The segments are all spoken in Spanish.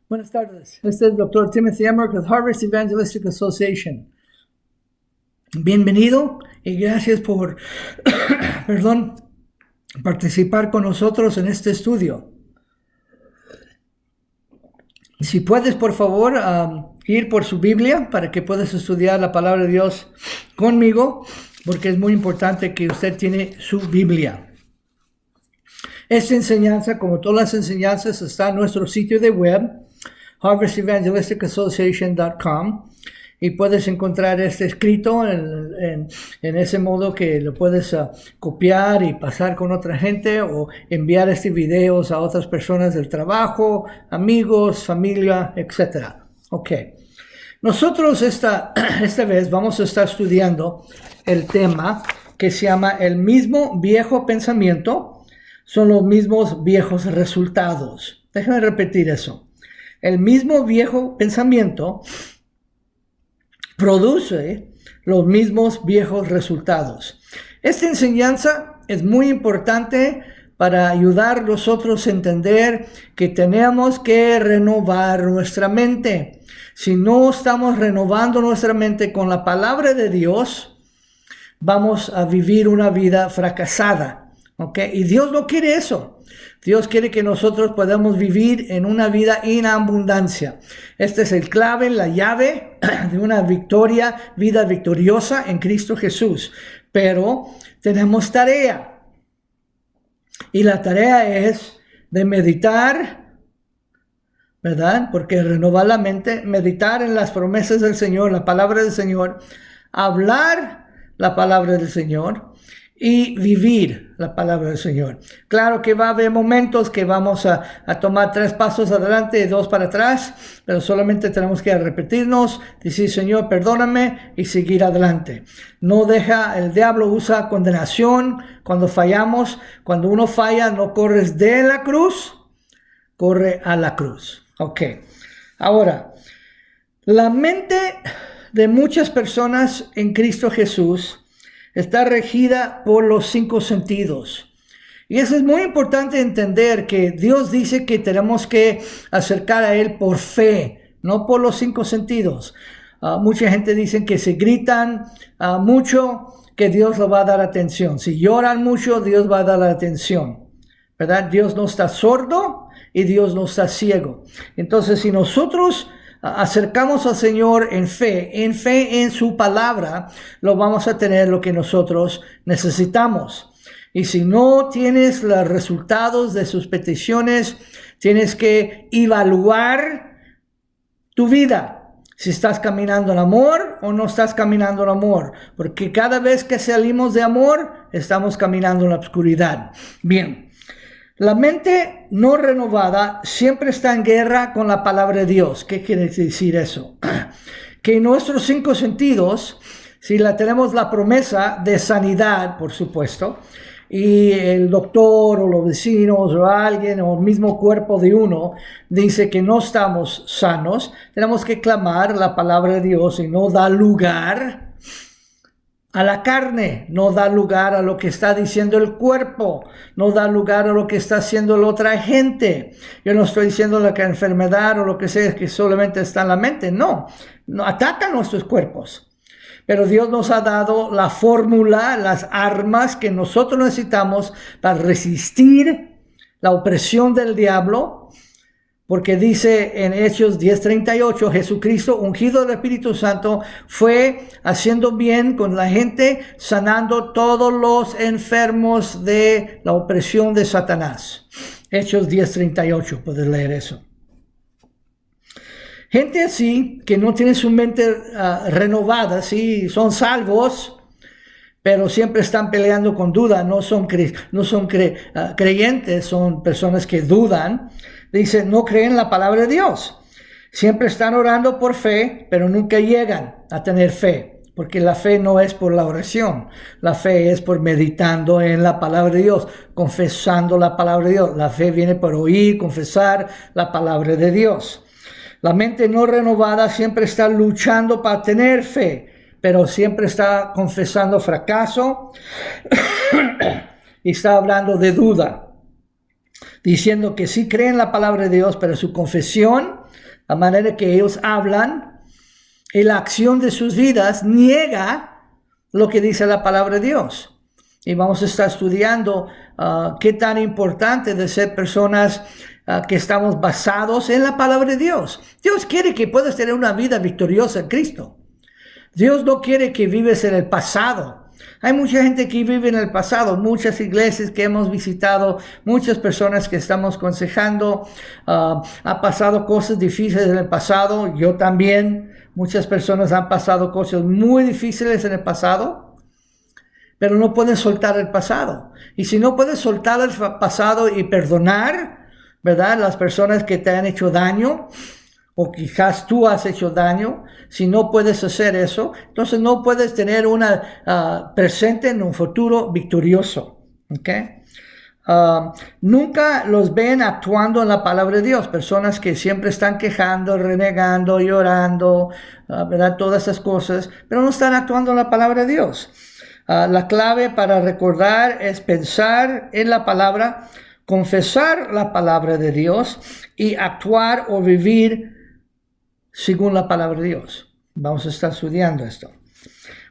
Buenas tardes. Este es el Dr. Timothy Emmerich with Harvest Evangelistic Association. Bienvenido y gracias por participar con nosotros en este estudio. Si puedes, por favor, ir por su Biblia para que puedas estudiar la palabra de Dios conmigo, porque es muy importante que usted tiene su Biblia. Esta enseñanza, como todas las enseñanzas, está en nuestro sitio de web, harvestevangelistikassociation.com, y puedes encontrar este escrito en ese modo que lo puedes copiar y pasar con otra gente o enviar estos videos a otras personas del trabajo, amigos, familia, etc. Ok. Nosotros esta vez vamos a estar estudiando el tema que se llama el mismo viejo pensamiento son los mismos viejos resultados. Déjame repetir eso. El mismo viejo pensamiento produce los mismos viejos resultados. Esta enseñanza es muy importante para ayudar a nosotros a entender que tenemos que renovar nuestra mente. Si no estamos renovando nuestra mente con la palabra de Dios, vamos a vivir una vida fracasada. ¿Okay? Y Dios no quiere eso. Dios quiere que nosotros podamos vivir en una vida en abundancia. Este es el clave, la llave de una vida victoriosa en Cristo Jesús. Pero tenemos tarea. Y la tarea es de meditar, ¿verdad? Porque renovar la mente, meditar en las promesas del Señor, la palabra del Señor, hablar la palabra del Señor y vivir la palabra del Señor. Claro que va a haber momentos que vamos a tomar 3 pasos adelante y 2 para atrás, pero solamente tenemos que repetirnos, decir, Señor, perdóname y seguir adelante. No deja, el diablo usa condenación cuando fallamos. Cuando uno falla, no corres de la cruz, corre a la cruz. Ok. Ahora, la mente de muchas personas en Cristo Jesús está regida por los 5 sentidos. Y eso es muy importante entender que Dios dice que tenemos que acercar a Él por fe, no por los 5 sentidos. Mucha gente dice que si gritan mucho, que Dios lo va a dar atención. Si lloran mucho, Dios va a dar atención. ¿Verdad? Dios no está sordo y Dios no está ciego. Entonces, si nosotros acercamos al Señor en fe en su palabra, lo vamos a tener lo que nosotros necesitamos. Y si no tienes los resultados de sus peticiones, tienes que evaluar tu vida. Si estás caminando en amor o no estás caminando en amor. Porque cada vez que salimos de amor, estamos caminando en la oscuridad. Bien. La mente no renovada siempre está en guerra con la palabra de Dios. ¿Qué quiere decir eso? Que nuestros 5 sentidos, si tenemos la promesa de sanidad, por supuesto, y el doctor o los vecinos o alguien o el mismo cuerpo de uno dice que no estamos sanos, tenemos que clamar la palabra de Dios y no da lugar a la carne, no da lugar a lo que está diciendo el cuerpo, no da lugar a lo que está haciendo la otra gente. Yo no estoy diciendo la enfermedad o lo que sea que solamente está en la mente, no ataca nuestros cuerpos. Pero Dios nos ha dado la fórmula, las armas que nosotros necesitamos para resistir la opresión del diablo. Porque dice en Hechos 10:38, Jesucristo, ungido del Espíritu Santo, fue haciendo bien con la gente, sanando todos los enfermos de la opresión de Satanás. Hechos 10:38, puedes leer eso. Gente así, que no tiene su mente renovada, sí, son salvos, pero siempre están peleando con duda, no son creyentes, son personas que dudan. Dice, no creen la palabra de Dios. Siempre están orando por fe, pero nunca llegan a tener fe. Porque la fe no es por la oración. La fe es por meditando en la palabra de Dios, confesando la palabra de Dios. La fe viene por oír, confesar la palabra de Dios. La mente no renovada siempre está luchando para tener fe, pero siempre está confesando fracaso y está hablando de duda. Diciendo que sí creen la palabra de Dios, pero su confesión La manera que ellos hablan y la acción de sus vidas niega lo que dice la palabra de Dios. Y vamos a estar estudiando qué tan importante de ser personas que estamos basados en la palabra de Dios. Dios quiere que puedas tener una vida victoriosa en Cristo. Dios no quiere que vives en el pasado. Hay mucha gente que vive en el pasado, muchas iglesias que hemos visitado, muchas personas que estamos aconsejando, ha pasado cosas difíciles en el pasado, yo también, muchas personas han pasado cosas muy difíciles en el pasado, pero no pueden soltar el pasado. Y si no puedes soltar el pasado y perdonar, ¿verdad? Las personas que te han hecho daño, o quizás tú has hecho daño, si no puedes hacer eso, entonces no puedes tener una presente en un futuro victorioso. ¿Okay? Nunca los ven actuando en la palabra de Dios, personas que siempre están quejando, renegando, llorando, ¿verdad? Todas esas cosas, pero no están actuando en la palabra de Dios. La clave para recordar es pensar en la palabra, confesar la palabra de Dios y actuar o vivir según la palabra de Dios. Vamos a estar estudiando esto.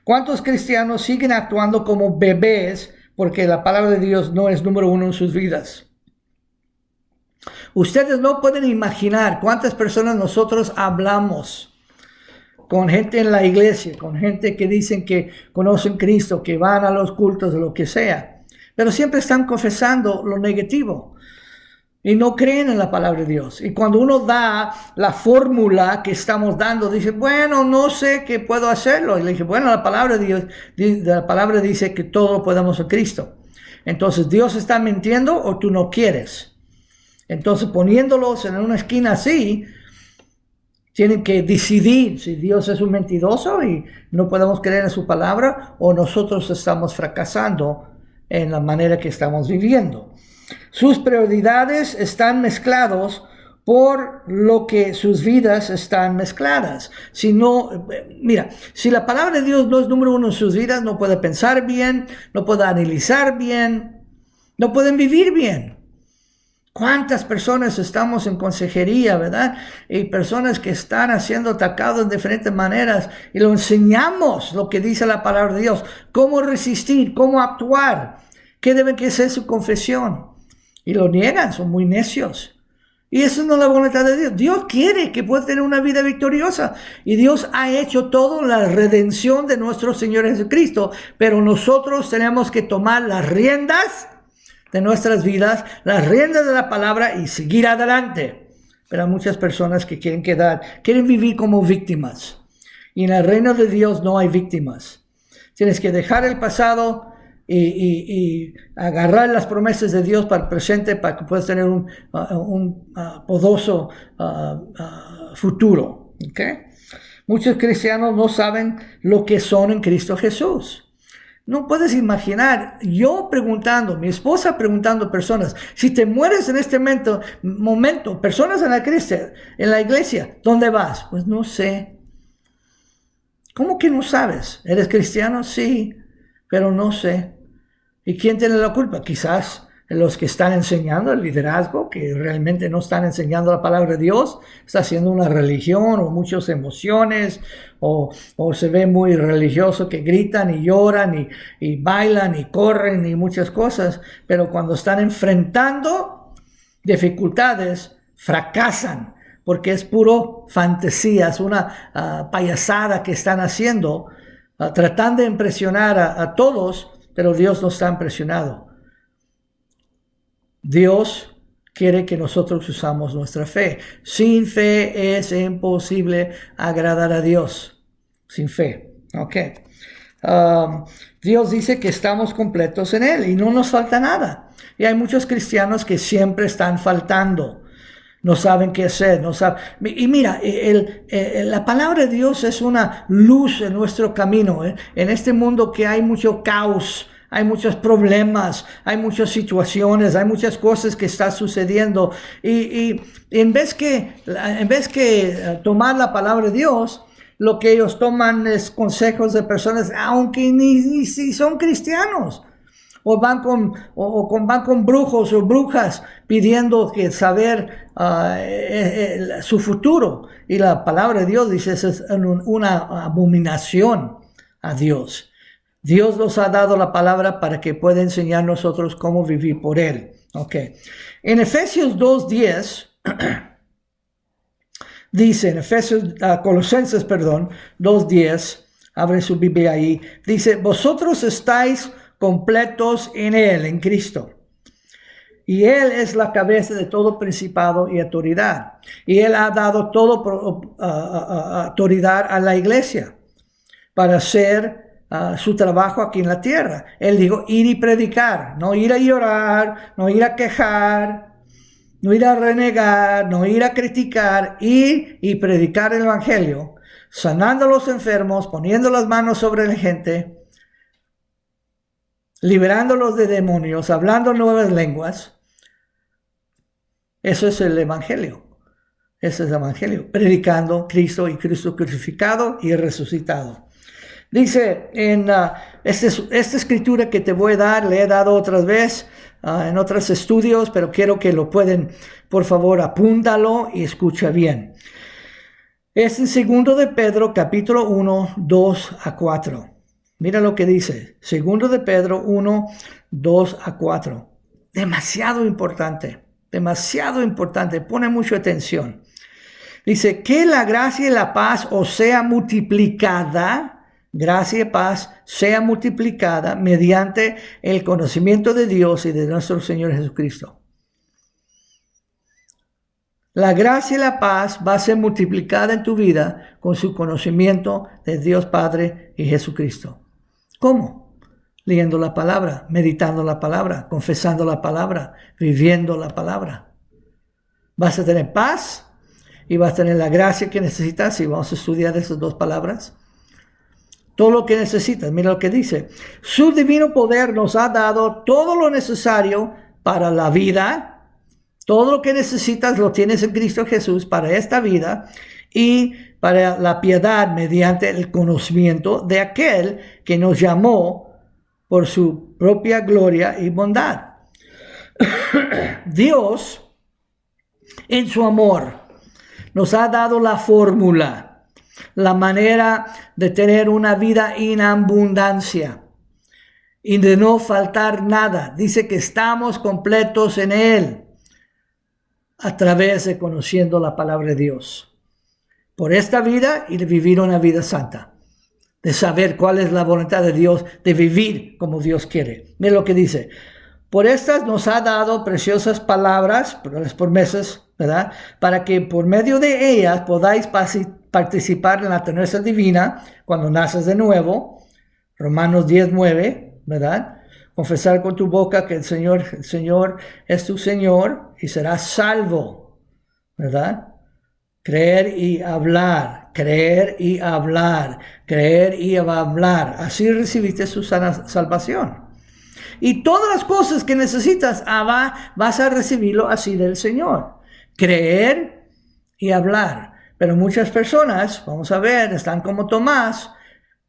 ¿Cuántos cristianos siguen actuando como bebés porque la palabra de Dios no es número uno en sus vidas? Ustedes no pueden imaginar cuántas personas nosotros hablamos con gente en la iglesia, con gente que dicen que conocen a Cristo, que van a los cultos, lo que sea, pero siempre están confesando lo negativo. Y no creen en la palabra de Dios. Y cuando uno da la fórmula que estamos dando, dice, bueno, no sé qué puedo hacerlo. Y le dije, bueno, la palabra de Dios, la palabra dice que todo lo podemos en Cristo. Entonces, ¿Dios está mintiendo o tú no quieres? Entonces, poniéndolos en una esquina así, tienen que decidir si Dios es un mentiroso y no podemos creer en su palabra, o nosotros estamos fracasando en la manera que estamos viviendo. Sus prioridades están mezclados por lo que sus vidas están mezcladas. Si no, mira, si la palabra de Dios no es número uno en sus vidas, no puede pensar bien, no puede analizar bien, no pueden vivir bien. ¿Cuántas personas estamos en consejería, verdad? Y personas que están siendo atacados de diferentes maneras y lo enseñamos lo que dice la palabra de Dios, cómo resistir, cómo actuar, qué debe que ser su confesión. Y lo niegan, son muy necios. Y eso no es la voluntad de Dios. Dios quiere que puedas tener una vida victoriosa. Y Dios ha hecho todo la redención de nuestro Señor Jesucristo. Pero nosotros tenemos que tomar las riendas de nuestras vidas, las riendas de la palabra y seguir adelante. Pero hay muchas personas que quieren vivir como víctimas. Y en el reino de Dios no hay víctimas. Tienes que dejar el pasado y agarrar las promesas de Dios para el presente, para que puedas tener un poderoso futuro. ¿Okay? Muchos cristianos no saben lo que son en Cristo Jesús. No puedes imaginar, yo preguntando, mi esposa preguntando a personas, si te mueres en este momento, personas en la iglesia, ¿dónde vas? Pues no sé. ¿Cómo que no sabes? ¿Eres cristiano? Sí, pero no sé. ¿Y quién tiene la culpa? Quizás los que están enseñando el liderazgo, que realmente no están enseñando la palabra de Dios, está haciendo una religión o muchas emociones, o se ve muy religioso que gritan y lloran y bailan y corren y muchas cosas, pero cuando están enfrentando dificultades, fracasan, porque es puro fantasía, es una payasada que están haciendo, tratando de impresionar a todos, pero Dios no está impresionado. Dios quiere que nosotros usamos nuestra fe. Sin fe es imposible agradar a Dios. Sin fe. Ok. Dios dice que estamos completos en Él y no nos falta nada. Y hay muchos cristianos que siempre están faltando. No saben qué hacer, no saben. Y mira, la palabra de Dios es una luz en nuestro camino. En este mundo que hay mucho caos, hay muchos problemas, hay muchas situaciones, hay muchas cosas que están sucediendo. Y en vez que tomar la palabra de Dios, lo que ellos toman es consejos de personas, aunque ni si son cristianos. van con brujos o brujas pidiendo saber su futuro. Y la palabra de Dios dice, eso es una abominación a Dios. Dios nos ha dado la palabra para que pueda enseñar a nosotros cómo vivir por Él. Okay. En Efesios 2:10 dice, Colosenses 2:10, abre su Biblia ahí, dice, vosotros estáis completos en Él, en Cristo. Y Él es la cabeza de todo principado y autoridad. Y Él ha dado toda autoridad a la iglesia para hacer su trabajo aquí en la tierra. Él dijo, ir y predicar, no ir a llorar, no ir a quejar, no ir a renegar, no ir a criticar, ir y predicar el evangelio, sanando a los enfermos, poniendo las manos sobre la gente, liberándolos de demonios, hablando nuevas lenguas. Eso es el evangelio. Ese es el evangelio. Predicando Cristo y Cristo crucificado y resucitado. Dice en esta escritura que te voy a dar, le he dado otras veces en otros estudios, pero quiero que lo pueden, por favor, apúntalo y escucha bien. Es en 2 de Pedro, capítulo 1, 2 a 4. Mira lo que dice, 2 de Pedro 1, 2 a 4. Demasiado importante, pone mucha atención. Dice, que la gracia y la paz os sea multiplicada, gracia y paz sea multiplicada mediante el conocimiento de Dios y de nuestro Señor Jesucristo. La gracia y la paz va a ser multiplicada en tu vida con su conocimiento de Dios Padre y Jesucristo. ¿Cómo? Leyendo la palabra, meditando la palabra, confesando la palabra, viviendo la palabra. Vas a tener paz y vas a tener la gracia que necesitas, y vamos a estudiar esas dos palabras. Todo lo que necesitas, mira lo que dice. Su divino poder nos ha dado todo lo necesario para la vida. Todo lo que necesitas lo tienes en Cristo Jesús para esta vida y para la piedad mediante el conocimiento de aquel que nos llamó por su propia gloria y bondad. Dios, en su amor, nos ha dado la fórmula, la manera de tener una vida en abundancia y de no faltar nada. Dice que estamos completos en Él a través de conociendo la palabra de Dios. Por esta vida y de vivir una vida santa. De saber cuál es la voluntad de Dios, de vivir como Dios quiere. Mira lo que dice. Por estas nos ha dado preciosas palabras, las promesas, ¿verdad? Para que por medio de ellas podáis participar en la naturaleza divina cuando naces de nuevo. Romanos 10:9, ¿verdad? Confesar con tu boca que el Señor es tu Señor y serás salvo, ¿verdad? Creer y hablar, creer y hablar, creer y hablar. Así recibiste su salvación. Y todas las cosas que necesitas, vas a recibirlo así del Señor. Creer y hablar. Pero muchas personas, vamos a ver, están como Tomás,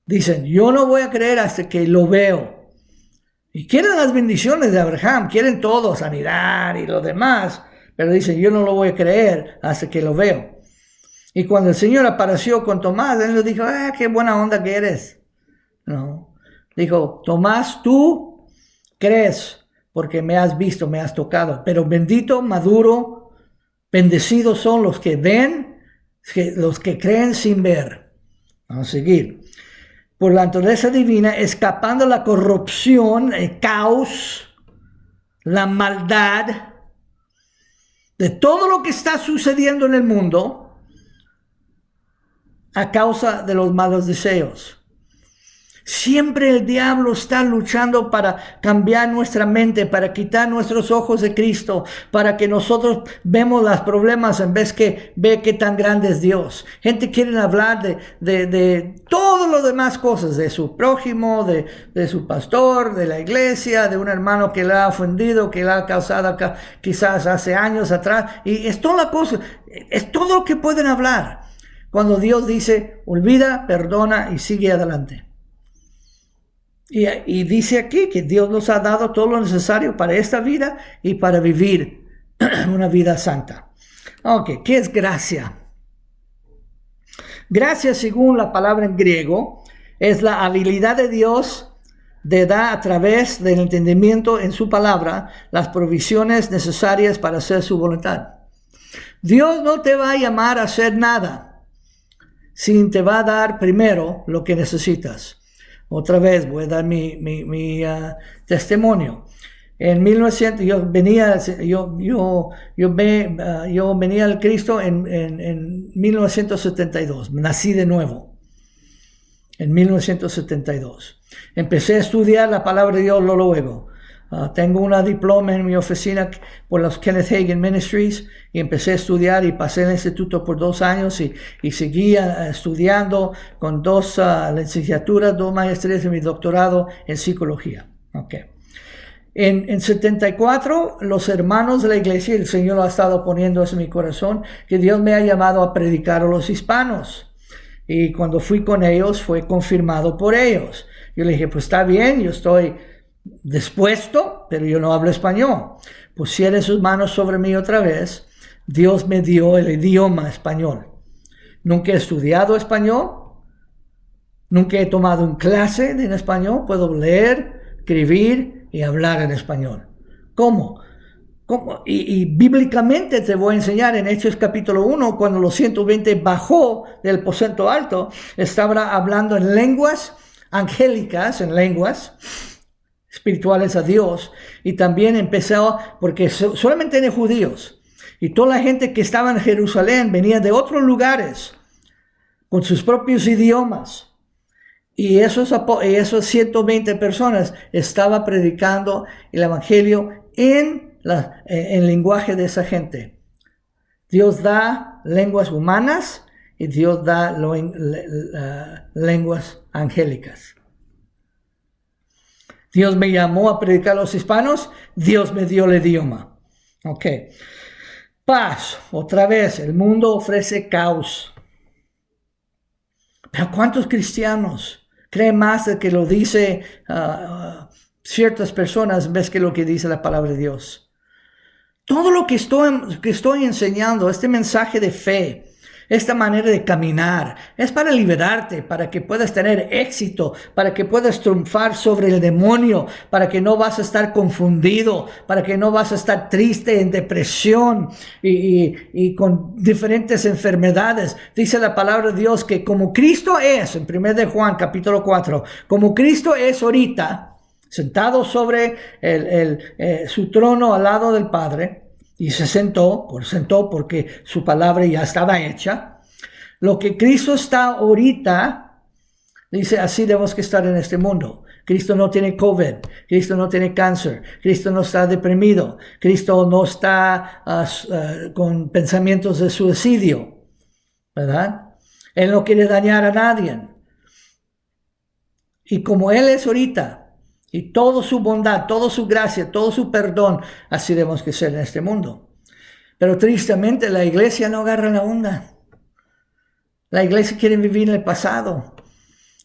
dicen, yo no voy a creer hasta que lo veo. Y quieren las bendiciones de Abraham, quieren todo, sanidad y lo demás, pero dicen, yo no lo voy a creer hasta que lo veo. Y cuando el Señor apareció con Tomás, Él le dijo, qué buena onda que eres. No, dijo, Tomás, tú crees porque me has visto, me has tocado, pero bendito, maduro, bendecidos son los que ven, los que creen sin ver. Vamos a seguir. Por la naturaleza divina, escapando la corrupción, el caos, la maldad, de todo lo que está sucediendo en el mundo a causa de los malos deseos. Siempre el diablo está luchando para cambiar nuestra mente, para quitar nuestros ojos de Cristo, para que nosotros vemos los problemas en vez que ve qué tan grande es Dios. Gente quiere hablar de todo lo demás cosas, de su prójimo, de su pastor, de la iglesia, de un hermano que le ha ofendido, que le ha causado quizás hace años atrás. Y es toda la cosa, es todo lo que pueden hablar. Cuando Dios dice, olvida, perdona y sigue adelante. Y dice aquí que Dios nos ha dado todo lo necesario para esta vida y para vivir una vida santa. Ok, ¿qué es gracia? Gracia, según la palabra en griego, es la habilidad de Dios de dar a través del entendimiento en su palabra las provisiones necesarias para hacer su voluntad. Dios no te va a llamar a hacer nada sin te va a dar primero lo que necesitas. Otra vez voy a dar mi testimonio. En 1900 yo venía al Cristo en 1972. Nací de nuevo en 1972. Empecé a estudiar la palabra de Dios luego. Tengo una diploma en mi oficina por los Kenneth Hagin Ministries y empecé a estudiar y pasé el instituto por 2 años y seguía estudiando con 2 licenciaturas, 2 maestrías y mi doctorado en psicología. Okay. En 74, los hermanos de la iglesia, el Señor lo ha estado poniendo en mi corazón, que Dios me ha llamado a predicar a los hispanos. Y cuando fui con ellos, fue confirmado por ellos. Yo le dije, pues está bien, yo estoy dispuesto, pero yo no hablo español. Pusieron sus manos sobre mí otra vez. Dios me dio el idioma español. Nunca he estudiado español. Nunca he tomado una clase en español. Puedo leer, escribir y hablar en español. ¿Cómo? Y bíblicamente te voy a enseñar en Hechos capítulo 1, cuando los 120 bajó del aposento alto, estaba hablando en lenguas angélicas, en lenguas espirituales a Dios, y también empezó, porque solamente eran judíos, y toda la gente que estaba en Jerusalén venía de otros lugares, con sus propios idiomas, y esos 120 personas estaban predicando el evangelio en lenguaje de esa gente. Dios da lenguas humanas y Dios da lenguas angélicas. Dios me llamó a predicar a los hispanos, Dios me dio el idioma. Ok. Paz, otra vez, el mundo ofrece caos. Pero ¿cuántos cristianos creen más de que lo dice ciertas personas en vez que lo que dice la palabra de Dios? Todo lo que estoy enseñando, este mensaje de fe, esta manera de caminar, es para liberarte, para que puedas tener éxito, para que puedas triunfar sobre el demonio, para que no vas a estar confundido, para que no vas a estar triste, en depresión y con diferentes enfermedades. Dice la palabra de Dios que como Cristo es, en 1 de Juan capítulo 4, como Cristo es ahorita, sentado sobre su trono al lado del Padre, y se sentó porque su palabra ya estaba hecha. Lo que Cristo está ahorita, dice, así debemos que estar en este mundo. Cristo no tiene COVID, Cristo no tiene cáncer, Cristo no está deprimido, Cristo no está con pensamientos de suicidio, ¿verdad? Él no quiere dañar a nadie. Y como Él es ahorita, y toda su bondad, toda su gracia, todo su perdón, así debemos que ser en este mundo. Pero tristemente la iglesia no agarra la onda. La iglesia quiere vivir en el pasado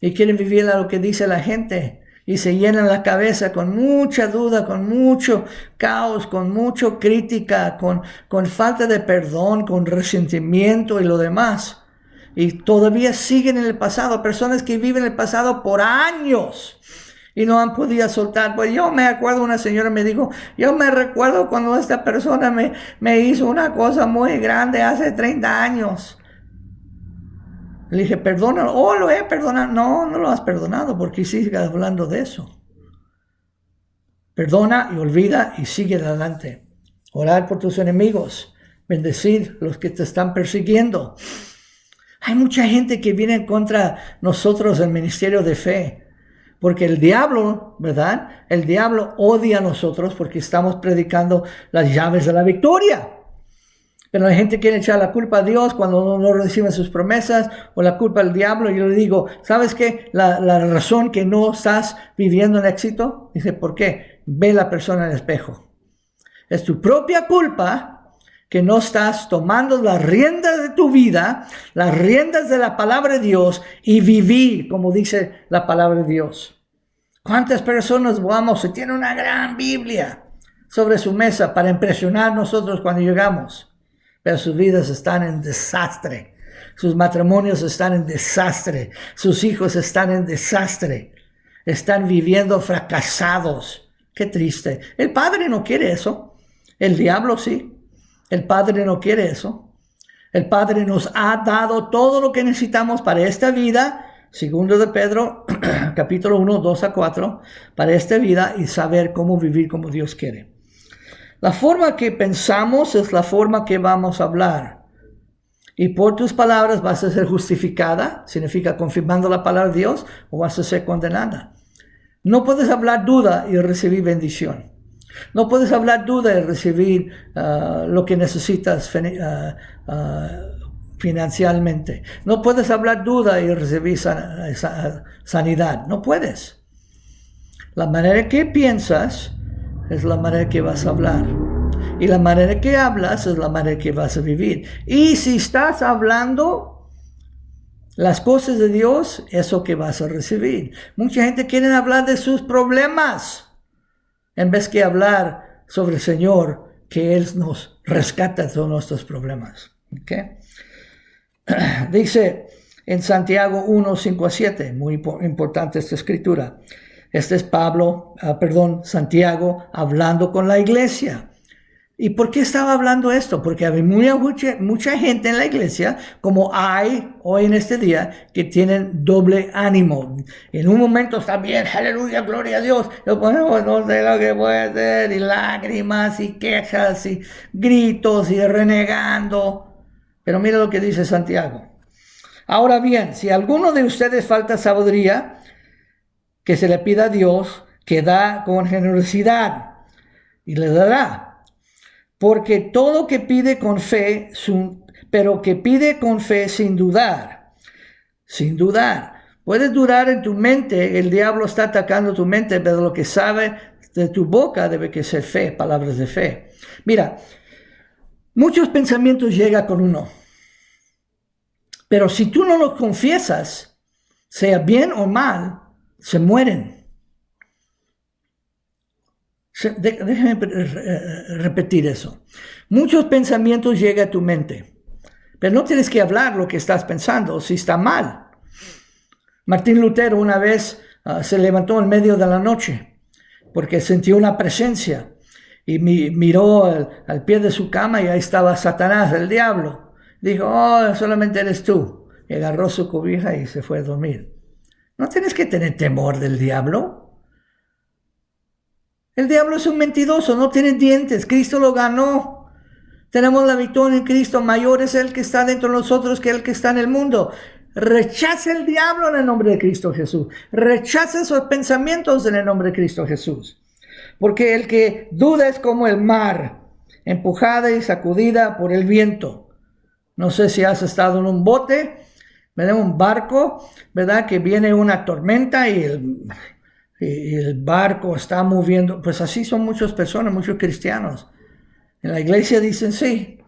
y quiere vivir a lo que dice la gente. Y se llenan la cabeza con mucha duda, con mucho caos, con mucha crítica, con falta de perdón, con resentimiento y lo demás. Y todavía siguen en el pasado. Personas que viven en el pasado por años y no han podido soltar. Pues yo me acuerdo, una señora me dijo, yo me recuerdo cuando esta persona me hizo una cosa muy grande hace 30 años. Le dije, perdónalo. Oh, lo he perdonado. No, no lo has perdonado porque sigue hablando de eso. Perdona y olvida y sigue adelante. Orar por tus enemigos. Bendecir los que te están persiguiendo. Hay mucha gente que viene contra nosotros, el ministerio de fe. Porque el diablo, ¿verdad? El diablo odia a nosotros porque estamos predicando las llaves de la victoria. Pero la gente quiere echar la culpa a Dios cuando no reciben sus promesas o la culpa al diablo. Y yo le digo, ¿sabes qué? La razón que no estás viviendo en éxito, dice, ¿por qué? Ve la persona en el espejo. Es tu propia culpa que no estás tomando las riendas de tu vida, las riendas de la palabra de Dios y vivir como dice la palabra de Dios. ¿Cuántas personas, vamos, se tiene una gran Biblia sobre su mesa para impresionar a nosotros cuando llegamos? Pero sus vidas están en desastre. Sus matrimonios están en desastre. Sus hijos están en desastre. Están viviendo fracasados. Qué triste. El Padre no quiere eso. El diablo sí. El Padre no quiere eso. El Padre nos ha dado todo lo que necesitamos para esta vida. Segundo de Pedro, capítulo 1, 2 a 4. Para esta vida y saber cómo vivir como Dios quiere. La forma que pensamos es la forma que vamos a hablar. Y por tus palabras vas a ser justificada, significa confirmando la palabra de Dios, o vas a ser condenada. No puedes hablar duda y recibir bendición. No puedes hablar duda y recibir lo que necesitas financieramente. No puedes hablar duda y recibir sanidad. No puedes. La manera que piensas es la manera que vas a hablar. Y la manera que hablas es la manera que vas a vivir. Y si estás hablando las cosas de Dios, eso que vas a recibir. Mucha gente quiere hablar de sus problemas en vez que hablar sobre el Señor, que Él nos rescata de todos nuestros problemas. ¿Okay? Dice en Santiago 1, 5 a 7, muy importante esta escritura. Este es Santiago hablando con la iglesia. ¿Y por qué estaba hablando esto? Porque había mucha gente en la iglesia, como hay hoy en este día, que tienen doble ánimo. En un momento está bien, aleluya, gloria a Dios. Yo no sé lo que puede hacer, y lágrimas, y quejas, y gritos, y renegando. Pero mira lo que dice Santiago. Ahora bien, si a alguno de ustedes falta sabiduría, que se le pida a Dios, que da con generosidad, y le dará. Porque todo que pide con fe, pero que pide con fe sin dudar. Sin dudar. Puedes dudar en tu mente, el diablo está atacando tu mente, pero lo que sabe de tu boca debe que ser fe, palabras de fe. Mira, muchos pensamientos llegan con uno. Pero si tú no los confiesas, sea bien o mal, se mueren. Déjame repetir eso. Muchos pensamientos llegan a tu mente, pero no tienes que hablar lo que estás pensando si está mal. Martín Lutero una vez se levantó en medio de la noche porque sintió una presencia y miró al pie de su cama y ahí estaba Satanás, el diablo. Dijo, oh, solamente eres tú. Y agarró su cobija y se fue a dormir. No tienes que tener temor del diablo. El diablo es un mentiroso, no tiene dientes. Cristo lo ganó. Tenemos la victoria en Cristo. Mayor es el que está dentro de nosotros que el que está en el mundo. Rechaza el diablo en el nombre de Cristo Jesús. Rechaza esos pensamientos en el nombre de Cristo Jesús. Porque el que duda es como el mar, empujada y sacudida por el viento. No sé si has estado en un bote, ¿verdad? Un barco, ¿verdad? Que viene una tormenta y el barco está moviendo. Pues así son muchas personas, muchos cristianos. En la iglesia dicen sí,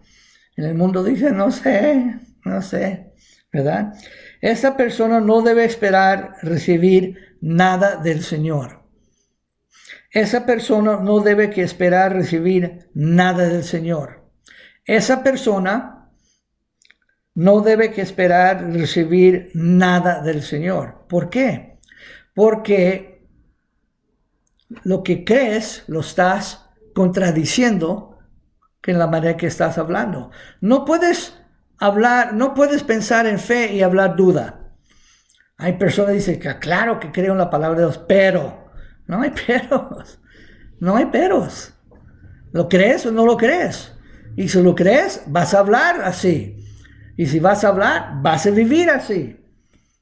en el mundo dicen no sé, ¿verdad? Esta persona no debe esperar recibir nada del Señor. Esa persona no debe que esperar recibir nada del Señor. Esa persona no debe que esperar recibir nada del Señor. ¿Por qué? Porque lo que crees lo estás contradiciendo en la manera que estás hablando. No puedes pensar en fe y hablar duda. Hay personas que dicen que claro que creo en la palabra de Dios, pero no hay peros. No hay peros. ¿Lo crees o no lo crees? Y si lo crees, vas a hablar así. Y si vas a hablar, vas a vivir así.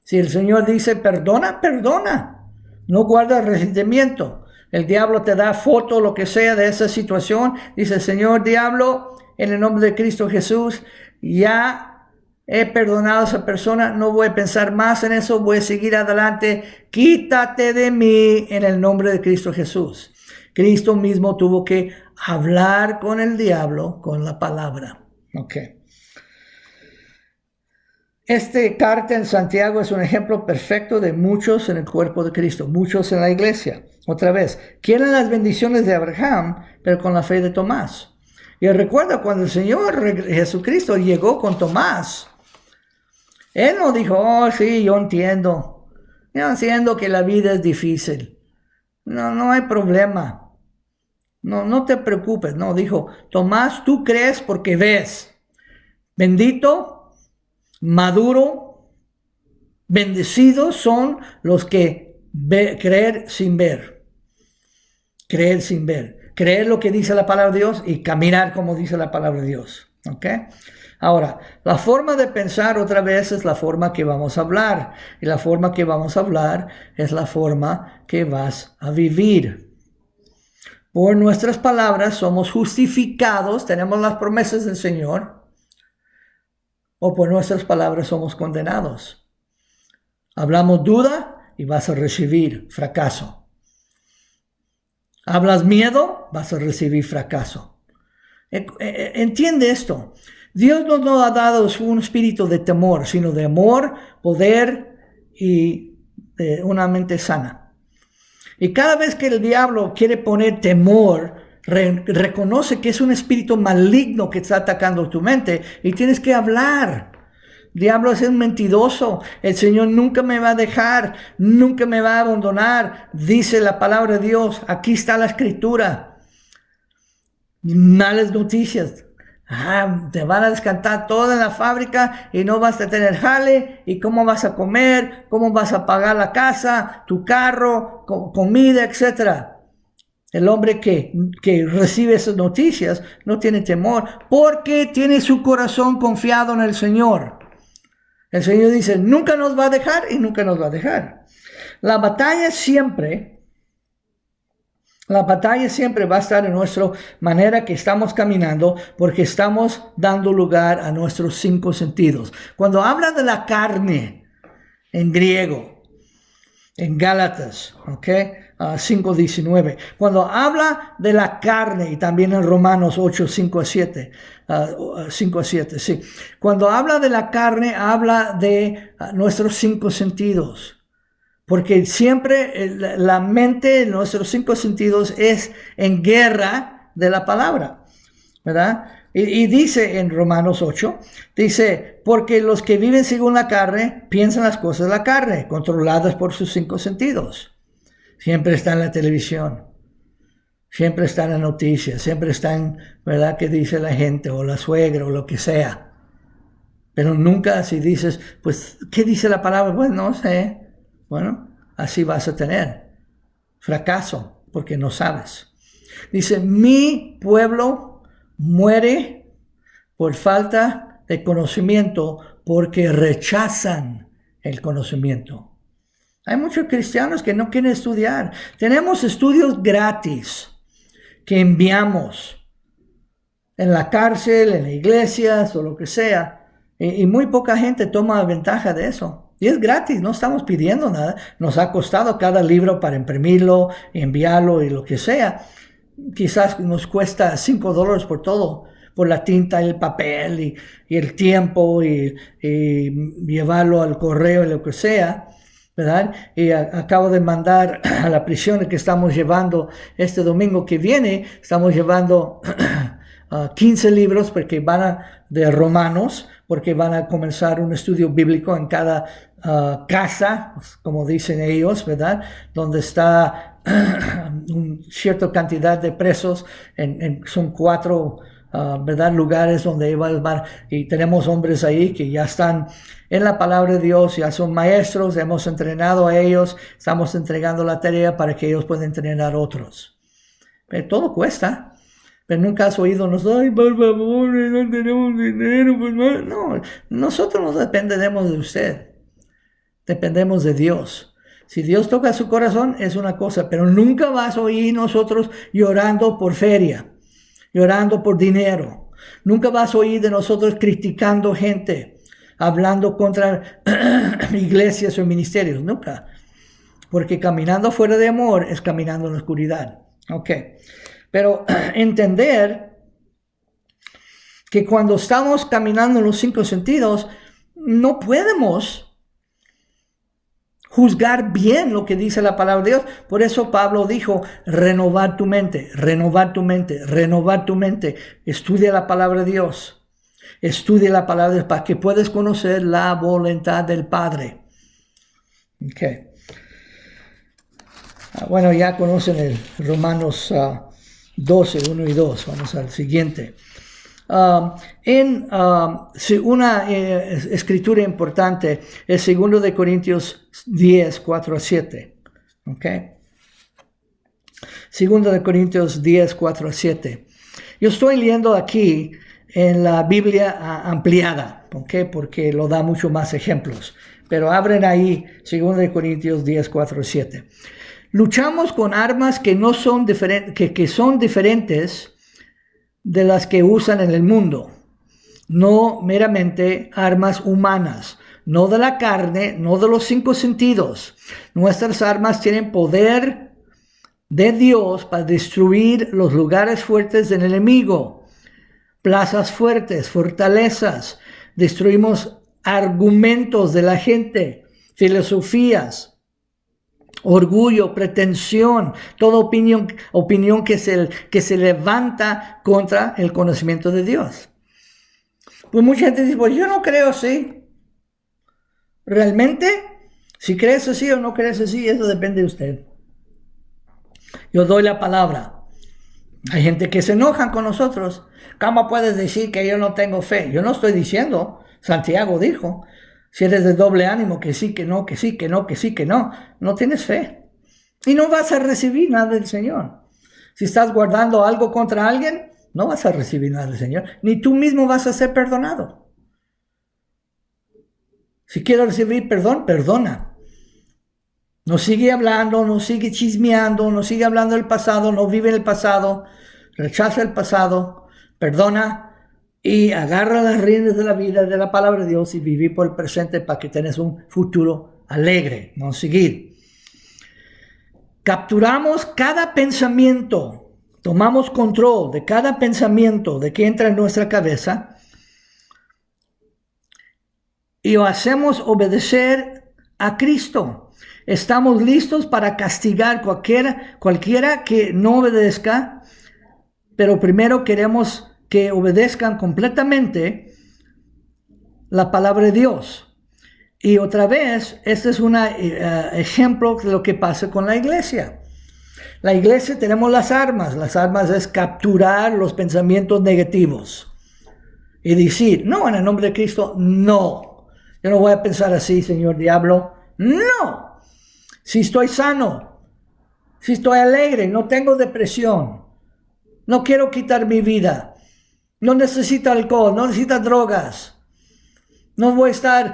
Si el Señor dice perdona, perdona. No guarda resentimiento. El diablo te da foto, lo que sea de esa situación. Dice, Señor diablo, en el nombre de Cristo Jesús, ya he perdonado a esa persona. No voy a pensar más en eso. Voy a seguir adelante. Quítate de mí en el nombre de Cristo Jesús. Cristo mismo tuvo que hablar con el diablo con la palabra. Ok. Este carta en Santiago es un ejemplo perfecto de muchos en el cuerpo de Cristo, muchos en la iglesia. Otra vez, quieren las bendiciones de Abraham, pero con la fe de Tomás. Y recuerda cuando el Señor Jesucristo llegó con Tomás, Él no dijo, oh sí, yo entiendo que la vida es difícil. No hay problema. No te preocupes. No, dijo, Tomás, tú crees porque ves. Bendito, maduro, bendecidos son los que creer sin ver. Creer sin ver. Creer lo que dice la palabra de Dios y caminar como dice la palabra de Dios. ¿Ok? Ahora, la forma de pensar otra vez es la forma que vamos a hablar. Y la forma que vamos a hablar es la forma que vas a vivir. Por nuestras palabras somos justificados, tenemos las promesas del Señor. O por nuestras palabras somos condenados. Hablamos duda y vas a recibir fracaso. Hablas miedo, vas a recibir fracaso. Entiende esto. Dios no nos ha dado un espíritu de temor, sino de amor, poder y una mente sana. Y cada vez que el diablo quiere poner temor, reconoce que es un espíritu maligno que está atacando tu mente y tienes que hablar. Diablo es un mentiroso. El Señor nunca me va a dejar, nunca me va a abandonar. Dice la palabra de Dios. Aquí está la escritura. Malas noticias. Te van a descantar toda en la fábrica y no vas a tener jale. ¿Y cómo vas a comer? ¿Cómo vas a pagar la casa, tu carro, comida, etcétera? El hombre que recibe esas noticias no tiene temor porque tiene su corazón confiado en el Señor. El Señor dice, nunca nos va a dejar y nunca nos va a dejar. La batalla siempre va a estar en nuestra manera que estamos caminando porque estamos dando lugar a nuestros 5 sentidos. Cuando habla de la carne en griego, en Gálatas, 5:19. Cuando habla de la carne, y también en Romanos 8, 5 a 7, sí. Cuando habla de la carne, habla de nuestros 5 sentidos. Porque siempre la mente, nuestros 5 sentidos, es en guerra de la palabra, ¿verdad? Y dice en Romanos 8, dice, porque los que viven según la carne, piensan las cosas de la carne, controladas por sus 5 sentidos. Siempre está en la televisión, siempre está en las noticias, siempre está en, ¿verdad?, qué dice la gente, o la suegra, o lo que sea. Pero nunca si dices, pues, ¿qué dice la palabra? Pues no sé. Bueno, así vas a tener fracaso, porque no sabes. Dice, mi pueblo muere por falta de conocimiento, porque rechazan el conocimiento. Hay muchos cristianos que no quieren estudiar. Tenemos estudios gratis que enviamos en la cárcel, en las iglesias o lo que sea. Y muy poca gente toma ventaja de eso. Y es gratis, no estamos pidiendo nada. Nos ha costado cada libro para imprimirlo, enviarlo y lo que sea. Quizás nos cuesta $5 por todo, por la tinta, el papel y el tiempo y llevarlo al correo y lo que sea, ¿verdad? Y acabo de mandar a la prisión que estamos llevando este domingo que viene, estamos llevando 15 libros porque de Romanos, porque van a comenzar un estudio bíblico en cada casa, como dicen ellos, ¿verdad? Donde está una cierta cantidad de presos, son 4 ¿verdad?, lugares donde van, y tenemos hombres ahí que ya están en la palabra de Dios, ya son maestros, hemos entrenado a ellos, estamos entregando la tarea para que ellos puedan entrenar a otros. Pero todo cuesta. Pero nunca has oído, ay, por favor, no tenemos dinero. Pues no, nosotros no dependemos de usted, dependemos de Dios. Si Dios toca su corazón es una cosa, pero nunca vas a oír nosotros llorando por feria, llorando por dinero. Nunca vas a oír de nosotros criticando gente, hablando contra iglesias o ministerios, nunca. Porque caminando fuera de amor es caminando en la oscuridad. Pero entender que cuando estamos caminando en los 5 sentidos, no podemos juzgar bien lo que dice la palabra de Dios. Por eso Pablo dijo, renovar tu mente, renovar tu mente, renovar tu mente. Estudia la palabra de Dios. Estudia la palabra de Dios para que puedas conocer la voluntad del Padre. Okay. Bueno, ya conocen el Romanos 12, 1 y 2. Vamos al siguiente. Una escritura importante es 2 de Corintios 10, 4 a 7. Okay. 2 de Corintios 10, 4 a 7. Yo estoy leyendo aquí en la Biblia ampliada, ¿okay? Porque lo da mucho más ejemplos. Pero abren ahí 2 de Corintios 10, 4 a 7. Luchamos con armas que no son que son diferentes de las que usan en el mundo, no meramente armas humanas, no de la carne, no de los 5 sentidos. Nuestras armas tienen poder de Dios para destruir los lugares fuertes del enemigo, plazas fuertes, fortalezas. Destruimos argumentos de la gente, filosofías, orgullo, pretensión, toda opinión que se levanta contra el conocimiento de Dios. Pues mucha gente dice, pues yo no creo así. Realmente, si crees así o no crees así, eso depende de usted. Yo doy la palabra. Hay gente que se enojan con nosotros. ¿Cómo puedes decir que yo no tengo fe? Yo no estoy diciendo, Santiago dijo, si eres de doble ánimo, que sí, que no, que sí, que no, que sí, que no, no tienes fe. Y no vas a recibir nada del Señor. Si estás guardando algo contra alguien, no vas a recibir nada del Señor. Ni tú mismo vas a ser perdonado. Si quieres recibir perdón, perdona. No sigue hablando, no sigue chismeando, no sigue hablando del pasado, no vive en el pasado. Rechaza el pasado, perdona. Y agarra las riendas de la vida, de la palabra de Dios y vivir por el presente para que tengas un futuro alegre, no seguir. Capturamos cada pensamiento, tomamos control de cada pensamiento de que entra en nuestra cabeza y lo hacemos obedecer a Cristo. Estamos listos para castigar cualquiera que no obedezca, pero primero queremos que obedezcan completamente la palabra de Dios. Y otra vez, este es un ejemplo de lo que pasa con la iglesia. La iglesia tenemos las armas es capturar los pensamientos negativos y decir, no, en el nombre de Cristo, no. Yo no voy a pensar así, señor diablo, no. Si estoy sano, si estoy alegre, no tengo depresión, no quiero quitar mi vida. No necesito alcohol, no necesito drogas. No voy a estar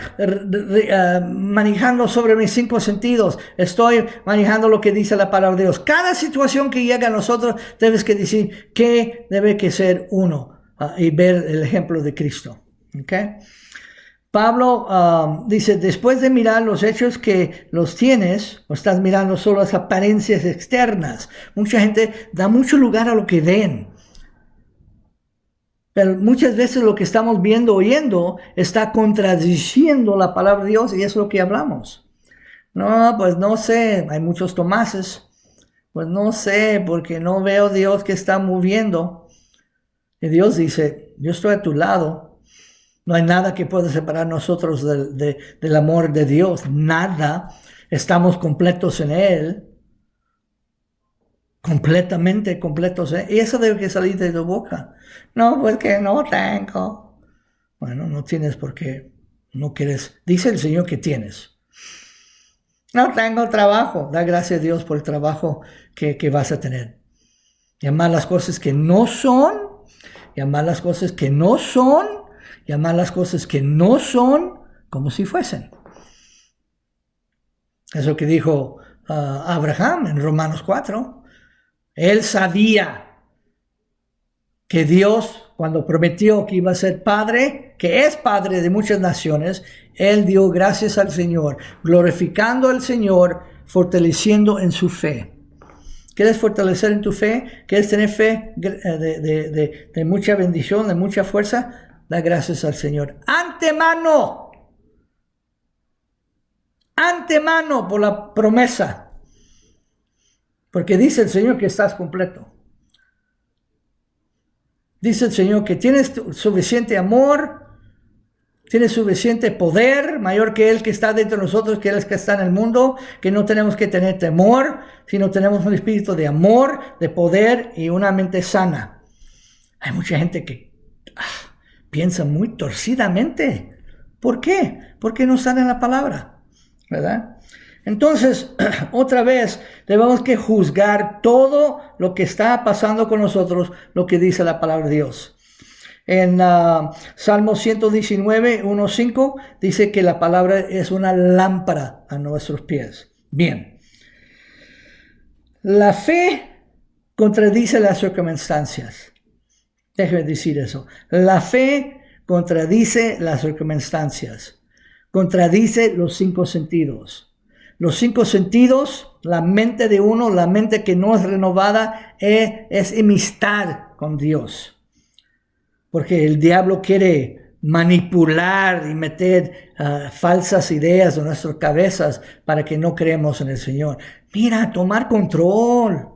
manejando sobre mis 5 sentidos. Estoy manejando lo que dice la palabra de Dios. Cada situación que llega a nosotros, debes que decir qué debe que ser uno y ver el ejemplo de Cristo. ¿Okay? Pablo dice, después de mirar los hechos que los tienes, o estás mirando solo las apariencias externas. Mucha gente da mucho lugar a lo que ven. Pero muchas veces lo que estamos viendo, oyendo, está contradiciendo la palabra de Dios y es lo que hablamos. No, pues no sé, hay muchos Tomases. Pues no sé, porque no veo a Dios que está moviendo. Y Dios dice, yo estoy a tu lado. No hay nada que pueda separar nosotros del amor de Dios. Nada. Estamos completos en Él. Completamente completos. Y eso debe que salir de tu boca. No, pues que no tengo. Bueno, no tienes porque no quieres. Dice el Señor que tienes. No tengo trabajo. Da gracias a Dios por el trabajo que vas a tener. Llamar las cosas que no son. Llamar las cosas que no son. Llamar las cosas que no son como si fuesen. Eso que dijo Abraham en Romanos 4. Él sabía que Dios, cuando prometió que iba a ser padre, que es padre de muchas naciones, Él dio gracias al Señor, glorificando al Señor, fortaleciendo en su fe. ¿Quieres fortalecer en tu fe? ¿Quieres tener fe de mucha bendición, de mucha fuerza? Da gracias al Señor. Antemano, antemano por la promesa. Porque dice el Señor que estás completo. Dice el Señor que tienes suficiente amor, tienes suficiente poder, mayor que el que está dentro de nosotros, que el que está en el mundo, que no tenemos que tener temor, sino tenemos un espíritu de amor, de poder y una mente sana. Hay mucha gente que piensa muy torcidamente. ¿Por qué? Porque no están en la palabra, ¿verdad? Entonces, otra vez, debemos que juzgar todo lo que está pasando con nosotros, lo que dice la palabra de Dios. En Salmo 119, 1:5, dice que la palabra es una lámpara a nuestros pies. Bien. La fe contradice las circunstancias. Déjeme decir eso. La fe contradice las circunstancias. Contradice los 5 sentidos. Los 5 sentidos, la mente de uno, la mente que no es renovada, es enemistad con Dios. Porque el diablo quiere manipular y meter falsas ideas en nuestras cabezas para que no creemos en el Señor. Mira, tomar control.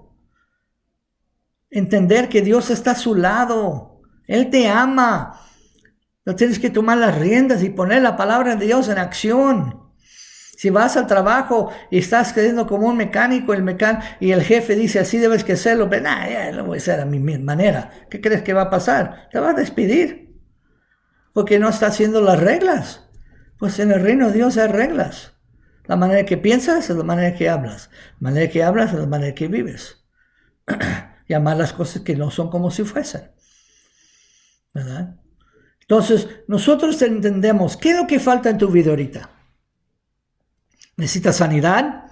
Entender que Dios está a su lado. Él te ama. No tienes que tomar las riendas y poner la palabra de Dios en acción. Si vas al trabajo y estás creyendo como un mecánico, y el jefe dice así debes que hacerlo, pero ya lo voy a hacer a mi manera. ¿Qué crees que va a pasar? Te va a despedir. Porque no está haciendo las reglas. Pues en el reino de Dios hay reglas. La manera que piensas es la manera que hablas. La manera que hablas es la manera que vives. Llamar las cosas que no son como si fuesen. ¿Verdad? Entonces, nosotros entendemos qué es lo que falta en tu vida ahorita. ¿Necesitas sanidad?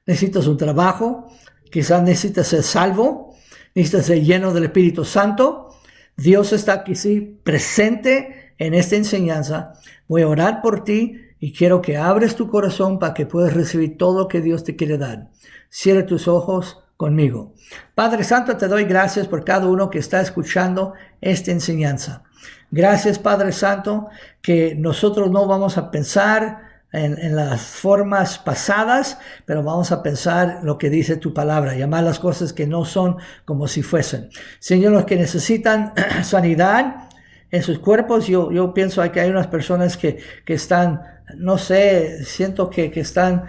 ¿Necesitas un trabajo? Quizás necesitas ser salvo. ¿Necesitas ser lleno del Espíritu Santo? Dios está aquí, sí, presente en esta enseñanza. Voy a orar por ti y quiero que abres tu corazón para que puedas recibir todo lo que Dios te quiere dar. Cierra tus ojos conmigo. Padre Santo, te doy gracias por cada uno que está escuchando esta enseñanza. Gracias, Padre Santo, que nosotros no vamos a pensar en las formas pasadas, pero vamos a pensar lo que dice tu palabra, llamar las cosas que no son como si fuesen. Señor, los que necesitan sanidad en sus cuerpos, yo pienso que hay unas personas que están, no sé, siento que están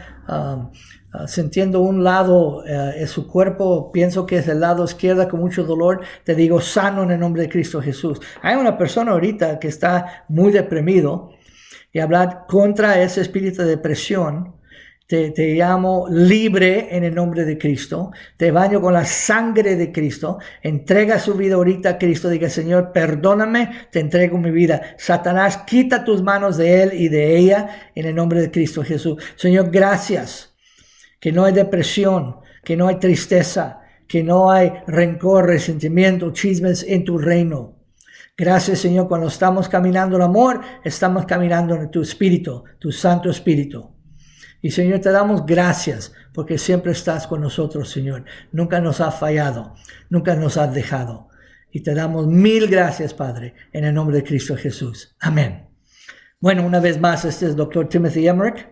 sintiendo un lado en su cuerpo, pienso que es el lado izquierdo con mucho dolor. Te digo, sano en el nombre de Cristo Jesús. Hay una persona ahorita que está muy deprimido, y hablar contra ese espíritu de depresión. Te llamo libre en el nombre de Cristo. Te baño con la sangre de Cristo. Entrega su vida ahorita a Cristo. Diga, Señor, perdóname, te entrego mi vida. Satanás, quita tus manos de él y de ella en el nombre de Cristo Jesús. Señor, gracias. Que no hay depresión, que no hay tristeza, que no hay rencor, resentimiento, chismes en tu reino. Gracias, Señor, cuando estamos caminando en amor, estamos caminando en tu Espíritu, tu Santo Espíritu. Y, Señor, te damos gracias porque siempre estás con nosotros, Señor. Nunca nos has fallado, nunca nos has dejado. Y te damos 1000 gracias, Padre, en el nombre de Cristo Jesús. Amén. Bueno, una vez más, este es el Dr. Timothy Emmerich.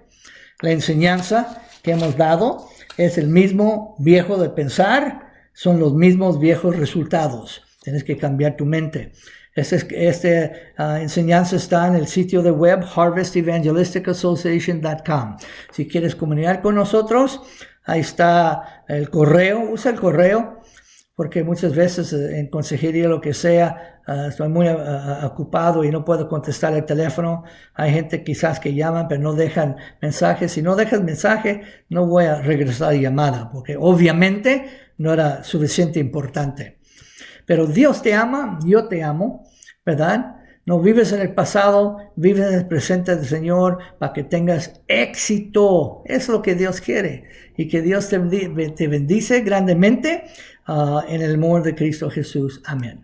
La enseñanza que hemos dado es el mismo viejo de pensar, son los mismos viejos resultados. Tienes que cambiar tu mente. Esta enseñanza está en el sitio de web harvestevangelisticassociation.com. Si quieres comunicar con nosotros, ahí está el correo. Usa el correo porque muchas veces en consejería lo que sea, estoy muy ocupado y no puedo contestar el teléfono. Hay gente quizás que llaman pero no dejan mensajes. Si no dejas mensaje, no voy a regresar la llamada porque obviamente no era suficiente importante. Pero Dios te ama, yo te amo, ¿verdad? No vives en el pasado, vives en el presente del Señor para que tengas éxito. Es lo que Dios quiere. Y que Dios te bendice grandemente en el amor de Cristo Jesús. Amén.